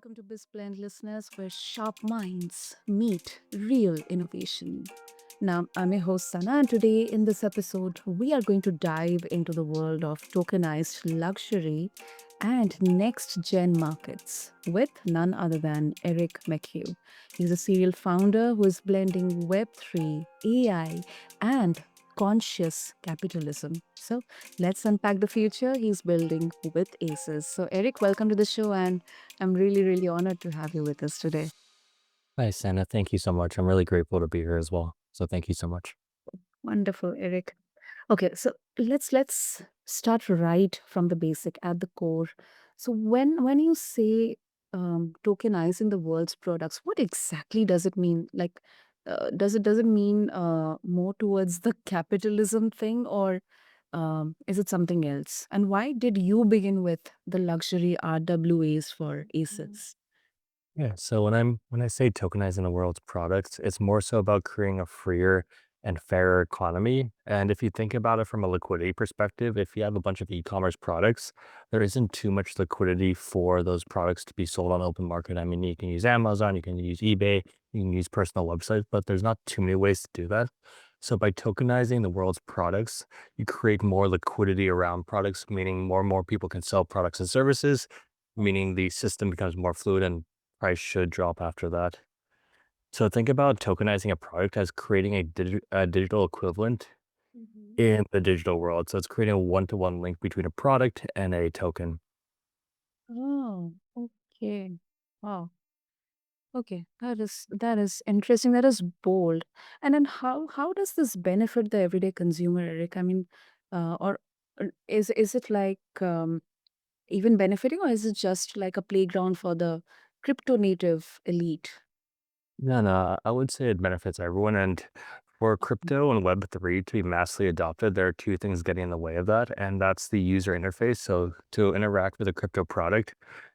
welcome to BizBlend listeners, where sharp minds meet real innovation. Now, I'm your host Sana, and today in this episode, we are going to dive into the world of tokenized luxury and next gen markets with none other than Eric McHugh. He's a serial founder who is blending Web3, AI, and conscious capitalism. So, let's unpack the future he's building with Aces. So, Eric, welcome to the show, and I'm really, really honored to have you with us today. Hi, Santa. Thank you so much. I'm really grateful to be here as well. So thank you so much. Wonderful, Eric. Okay, so let's start right from the basic at the core. So when you say tokenizing the world's products, what exactly does it mean? Like, does it mean more towards the capitalism thing, or is it something else? And why did you begin with the luxury RWAs for Aces? Yeah. So when I say tokenizing the world's products, it's more so about creating a freer and fairer economy. And if you think about it from a liquidity perspective, if you have a bunch of e-commerce products, there isn't too much liquidity for those products to be sold on open market. I mean, you can use Amazon, you can use eBay, you can use personal websites, but there's not too many ways to do that. So by tokenizing the world's products, you create more liquidity around products, meaning more and more people can sell products and services, meaning the system becomes more fluid and price should drop after that. So think about tokenizing a product as creating a digital equivalent Mhm. in the digital world. So it's creating a one-to-one link between a product and a token. Oh, okay. Wow. Okay, that is interesting. That is bold. And then how does this benefit the everyday consumer, Eric? I mean, or is it like even benefiting, or is it just like a playground for the crypto native elite? No, no, I would say it benefits everyone. And for Mhm. crypto and Web3 to be massively adopted, there are two things getting in the way of that, and that's the user interface. So to interact with a crypto product,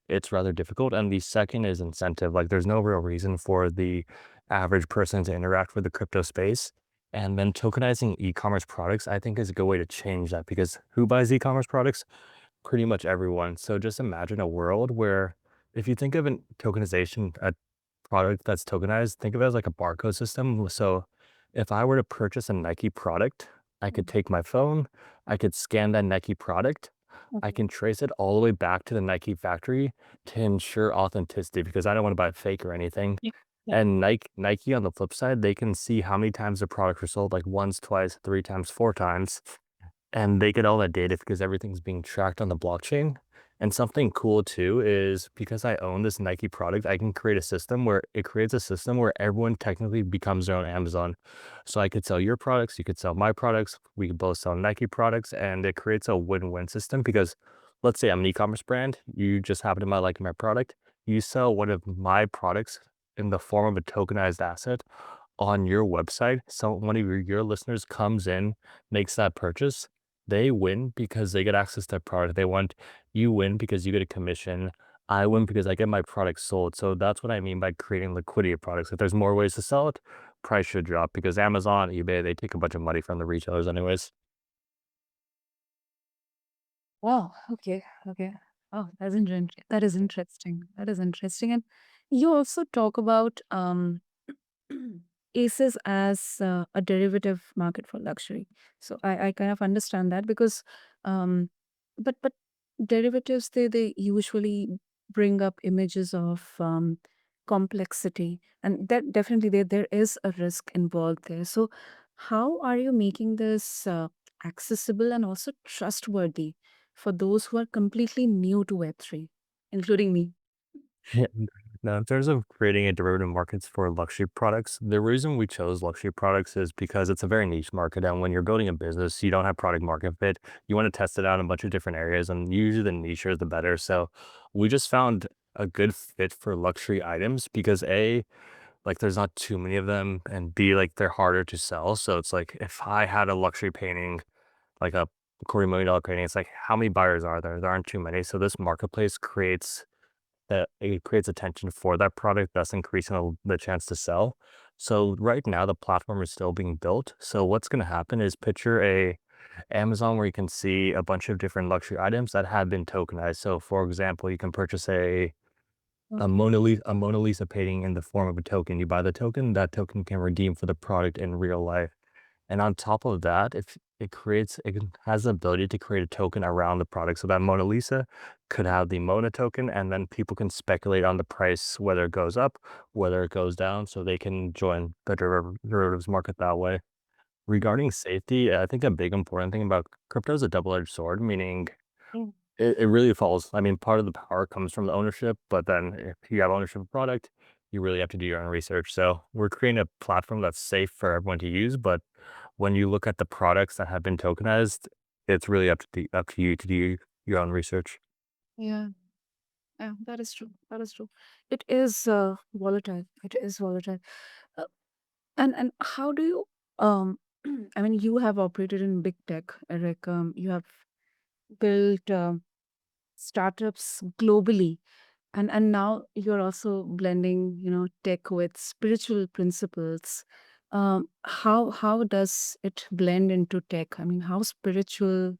it's rather difficult. And the second is incentive. Like there's no real reason for the average person to interact with the crypto space. And then tokenizing e-commerce products, I think is a good way to change that because who buys e-commerce products? Pretty much everyone. So just imagine a world where if you think of an tokenization, a product that's tokenized, think of it as like a barcode system. So if I were to purchase a Nike product, I could Mhm. take my phone, I could scan that Nike product, I Okay. can trace it all the way back to the Nike factory to ensure authenticity because I don't want to buy it fake or anything. Yeah. Yeah. And Nike on the flip side, they can see how many times the products were sold, like once, twice, three times, four times. And they get all that data because everything's being tracked on the blockchain. And something cool too is because I own this Nike product, I can create a system where it creates a system where everyone technically becomes their own Amazon. So I could sell your products, you could sell my products, we could both sell Nike products, and it creates a win-win system because let's say I'm an e-commerce brand, you just happen to like my product, you sell one of my products in the form of a tokenized asset on your website. So one of your listeners comes in, makes that purchase, they win because they get access to that product. They want you win because you get a commission. I win because I get my product sold. So that's what I mean by creating liquidity of products. If there's more ways to sell it, price should drop because Amazon, eBay, they take a bunch of money from the retailers anyways. Wow. Okay. Okay. Oh, that is interesting. That is interesting. And you also talk about ACEs as a derivative market for luxury. So I kind of understand that because, um, but derivatives they usually bring up images of complexity, and that definitely there is a risk involved there. So how are you making this accessible and also trustworthy for those who are completely new to Web3, including me? Yeah. Now, in terms of creating a derivative markets for luxury products, the reason we chose luxury products is because it's a very niche market. And when you're building a business, you don't have product market fit. You want to test it out in a bunch of different areas, and usually the nicher, the better. So we just found a good fit for luxury items because A, like there's not too many of them, and B, like they're harder to sell. So it's like if I had a luxury painting, like a $250,000 painting, it's like how many buyers are there? There aren't too many. So this marketplace creates that it creates attention for that product, thus increasing the chance to sell. So right now the platform is still being built. So what's going to happen is picture a Amazon where you can see a bunch of different luxury items that have been tokenized. So for example, you can purchase Okay. A Mona Lisa painting in the form of a token. You buy the token, that token can redeem for the product in real life. And on top of that, if it has the ability to create a token around the product. So that Mona Lisa could have the Mona token, and then people can speculate on the price, whether it goes up, whether it goes down, so they can join the derivatives market that way. Regarding safety, I think a big important thing about crypto is a double-edged sword, meaning Mm. it really falls. I mean, part of the power comes from the ownership, but then if you have ownership of a product, you really have to do your own research. So we're creating a platform that's safe for everyone to use, but when you look at the products that have been tokenized, it's really up to you to do your own research. Yeah, yeah, that is true. That is true. It is volatile. It is volatile. Uh, and how do you um I mean you have operated in big tech, Eric. You have built startups globally, and now you're also blending, tech with spiritual principles. How does it blend into tech? I mean, how spiritual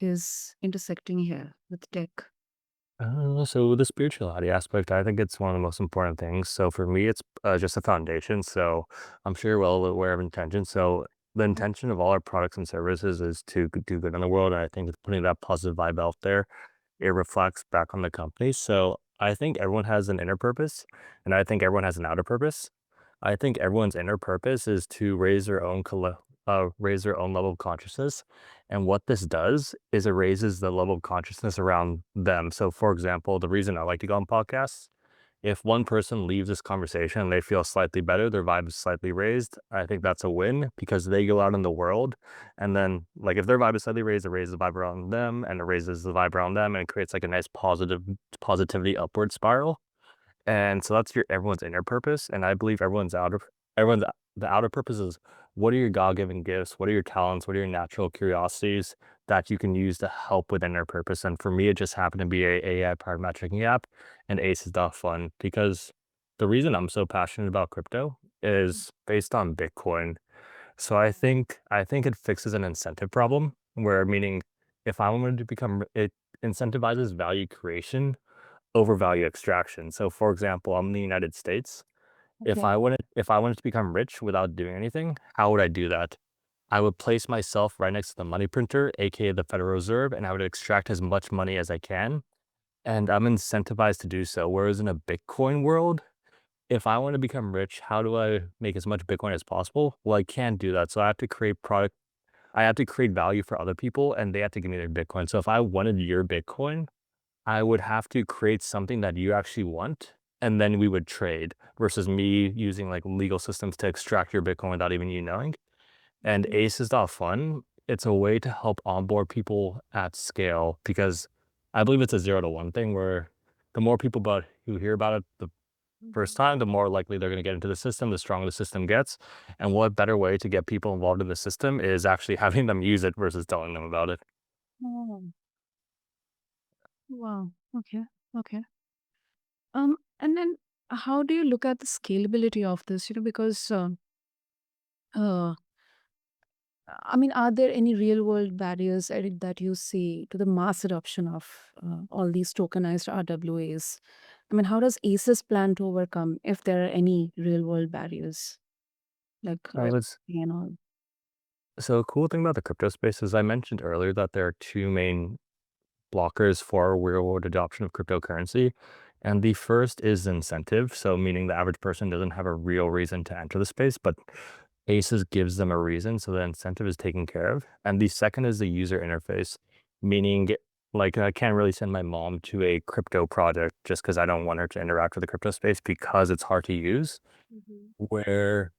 is intersecting here with tech? So the spirituality aspect, I think it's one of the most important things. So for me, it's just a foundation. So I'm sure you're well aware of intention. So the intention of all our products and services is to do good in the world. And I think that putting that positive vibe out there, it reflects back on the company. So I think everyone has an inner purpose, and I think everyone has an outer purpose. I think everyone's inner purpose is to raise their own level of consciousness. And what this does is it raises the level of consciousness around them. So, for example, the reason I like to go on podcasts, if one person leaves this conversation and they feel slightly better, their vibe is slightly raised, I think that's a win because they go out in the world. And then, like, if their vibe is slightly raised, it raises the vibe around them and it raises the vibe around them and it creates like a nice positivity upward spiral. And so that's your everyone's inner purpose, and I believe everyone's the outer purpose is what are your God-given gifts? What are your talents? What are your natural curiosities that you can use to help with inner purpose? And for me, it just happened to be a AI-powered matchmaking app and Aces.fun because the reason I'm so passionate about crypto is based on Bitcoin. So I think it fixes an incentive problem where meaning if I wanted to become it incentivizes value creation over value extraction. So for example, I'm in the United States. Okay. If I wanted to become rich without doing anything, how would I do that? I would place myself right next to the money printer, aka the Federal Reserve, and I would extract as much money as I can. And I'm incentivized to do so. Whereas in a Bitcoin world, if I want to become rich, how do I make as much Bitcoin as possible? Well, I can't do that. So I have to create value for other people and they have to give me their Bitcoin. So if I wanted your Bitcoin, I would have to create something that you actually want, and then we would trade versus me using like legal systems to extract your Bitcoin without even you knowing. And Mhm. Aces.fun, it's a way to help onboard people at scale because I believe it's a 0 to 1 thing where the more people who hear about it the first Mhm. time, the more likely they're going to get into the system, the stronger the system gets. And what better way to get people involved in the system is actually having them use it versus telling them about it. Oh, wow. Okay. Okay. And then how do you look at the scalability of this? Because uh, I mean, are there any real world barriers, Eric, that you see to the mass adoption of all these tokenized RWAs? I mean, how does ACES plan to overcome if there are any real world barriers like I was Web3 and all? So a cool thing about the crypto space is I mentioned earlier that there are two main blockers for real world adoption of cryptocurrency. And the first is incentive. So meaning the average person doesn't have a real reason to enter the space, but ACES gives them a reason. So the incentive is taken care of. And the second is the user interface, meaning like I can't really send my mom to a crypto project just because I don't want her to interact with the crypto space because it's hard to use. Mhm. Where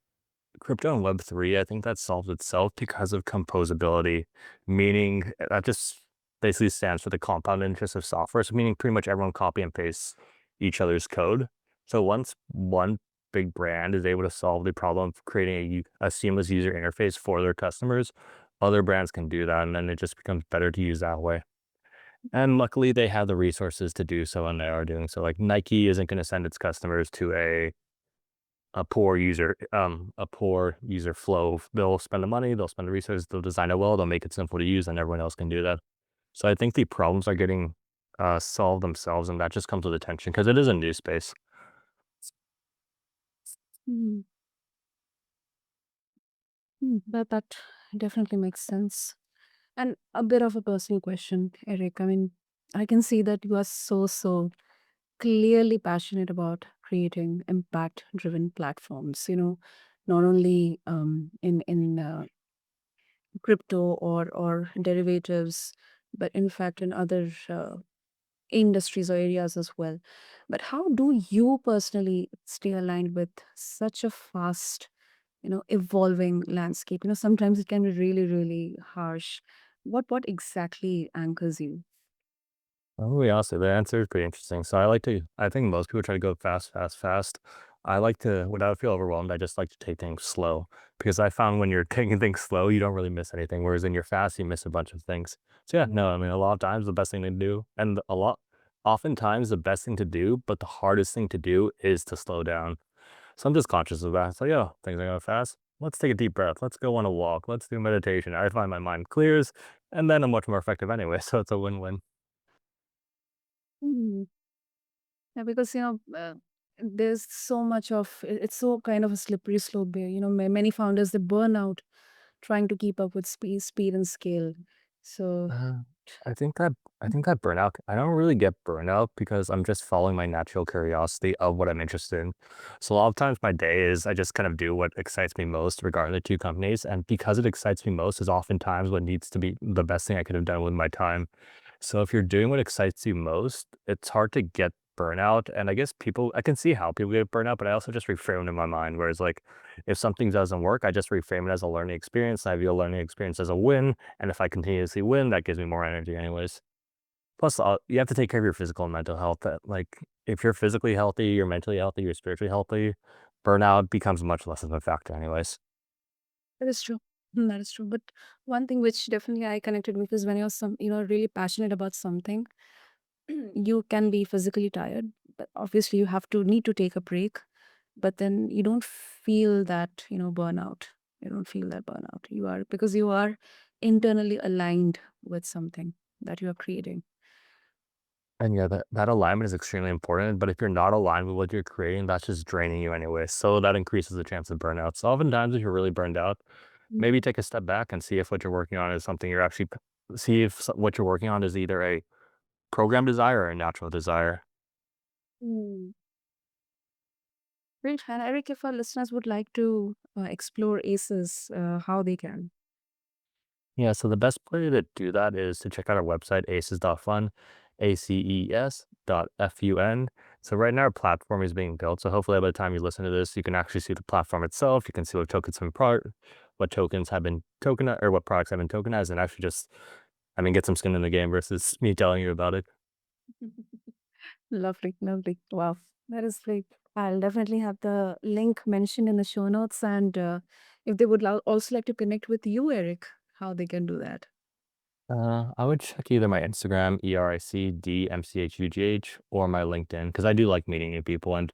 crypto and Web3, I think that solves itself because of composability, meaning that just basically stands for the compound interest of software. So meaning pretty much everyone copy and pastes each other's code. So once one big brand is able to solve the problem of creating a seamless user interface for their customers, other brands can do that, and then it just becomes better to use that way. And luckily, they have the resources to do so, and they are doing so. Like Nike isn't going to send its customers to a poor user flow. They'll spend the money, they'll spend the resources, they'll design it well, they'll make it simple to use, and everyone else can do that. So I think the problems are getting solve themselves, and that just comes with attention because it is a new space. Mm, that definitely makes sense. And a bit of a personal question, Eric. I mean, I can see that you are so clearly passionate about creating impact-driven platforms. Not only in crypto or derivatives, but in fact in other industries or areas as well. But how do you personally stay aligned with such a fast, evolving landscape? Sometimes it can be really harsh. What exactly anchors you? Oh, yeah, honestly, the answer is pretty interesting. So I think most people try to go fast, fast, fast. I like to, when I feel overwhelmed, I just like to take things slow because I found when you're taking things slow, you don't really miss anything. Whereas when you're fast, you miss a bunch of things. So yeah, no, I mean, a lot of times the best thing to do, and oftentimes the best thing to do, but the hardest thing to do is to slow down. So I'm just conscious of that. So yeah, things are going fast. Let's take a deep breath. Let's go on a walk. Let's do meditation. I find my mind clears and then I'm much more effective anyway. So it's a win-win. Mhm. Yeah, because there's so much of it's so kind of a slippery slope there. Many founders they burn out trying to keep up with speed and scale. So, Uh, I think that I think that burnout I don't really get burnout because I'm just following my natural curiosity of what I'm interested in. So a lot of times my day is I just kind of do what excites me most regarding the two companies. And because it excites me most is oftentimes what needs to be the best thing I could have done with my time. So if you're doing what excites you most, it's hard to get burnout. And I guess I can see how people get burnout, but I also just reframe it in my mind. Whereas like if something doesn't work, I just reframe it as a learning experience. And I view a learning experience as a win, and if I continuously win, that gives me more energy anyways. Plus, you have to take care of your physical and mental health. Like, if you're physically healthy, you're mentally healthy, you're spiritually healthy, burnout becomes much less of a factor anyways. that is true. That is true. But one thing which definitely I connected with is when you're really passionate about something, you can be physically tired, but obviously you have to need to take a break. But then you don't feel that, burnout. You don't feel that burnout. You are because you are internally aligned with something that you are creating. And yeah, that alignment is extremely important. But if you're not aligned with what you're creating, that's just draining you anyway. So that increases the chance of burnout. So oftentimes, if you're really burned out, maybe take a step back and see if what you're working on is something see if what you're working on is either a program desire or a natural desire. Mm. Great. And Eric, if our listeners would like to explore ACEs, how they can. Yeah, so the best way to do that is to check out our website, aces.fun, ACES.fun. So right now our platform is being built. So hopefully by the time you listen to this, you can actually see the platform itself. You can see what tokens have been tokenized or what products have been tokenized and actually get some skin in the game versus me telling you about it. Lovely, lovely. Wow, that is great. I'll definitely have the link mentioned in the show notes. And if they would also like to connect with you, Eric, how they can do that. I would check either my Instagram, ERICDMCHUGH, or my LinkedIn, because I do like meeting new people. And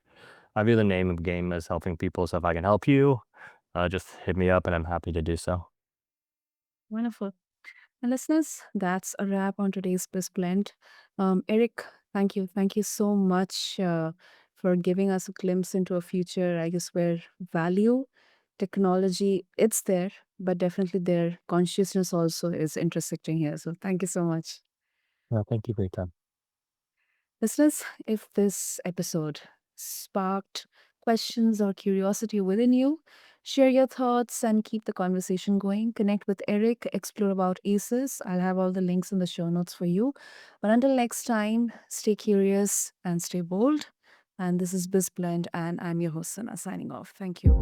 I view the name of the game as helping people. So if I can help you, just hit me up and I'm happy to do so. Wonderful. And listeners, that's a wrap on today's Biz Blend. Eric, thank you. Thank you so much for giving us a glimpse into a future, I guess, where value, technology, it's there, but definitely their consciousness also is intersecting here. So thank you so much. Thank you for your time. Listeners, if this episode sparked questions or curiosity within you, share your thoughts and keep the conversation going. Connect with Eric, explore about ACES. I'll have all the links in the show notes for you. But until next time, stay curious and stay bold. And this is BizBlend, and I'm your host, Sana, signing off. Thank you.